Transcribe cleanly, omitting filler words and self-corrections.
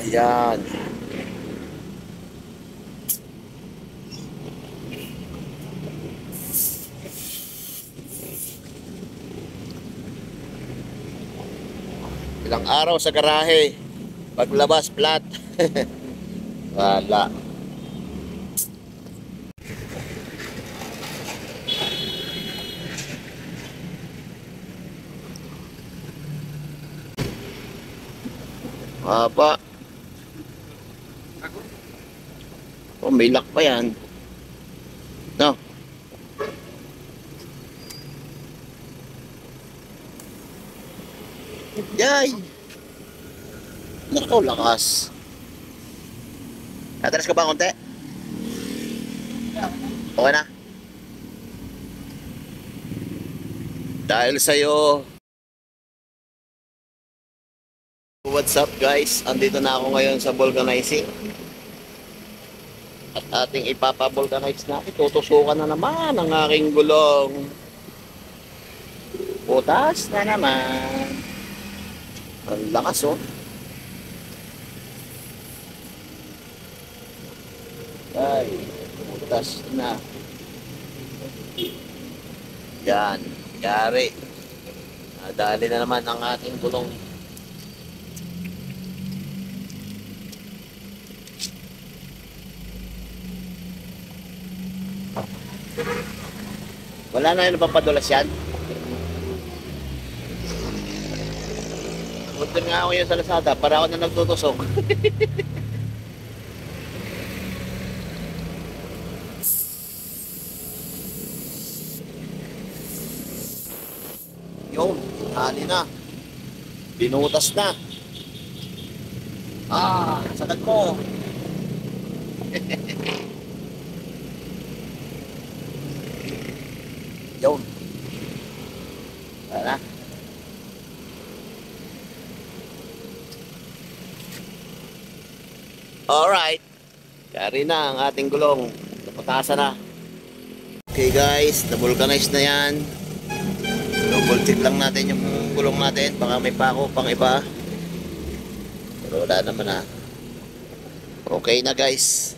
Ayan. Ilang araw sa garahe. Paglabas, flat. Wala. Haba. Oh, may lock pa yan. No. Yay! Nakaw, lakas. Atras ka ba konti? Okay na? Dahil sa'yo. What's up guys? Andito na ako ngayon sa vulcanizing. At ating ipapavulcanize na. Tutusukan na naman ang aking gulong. Butas na naman. Ang lakas oh. Ay, butas na. Yan, yari. Nadali na naman ang ating gulong. Wala na yun papadulas yan. Punta nga ako yun sa Lazada para ako na nagtutusok. Yun, hali na. Binutas na. Ah, sakit mo. Yun. Tara. Alright. Yari na ang ating gulong. Naputasan na. Okay guys, na-vulcanize na yan. Double check lang natin yung gulong natin. Baka may pako pang iba. Pero wala naman na. Okay na guys.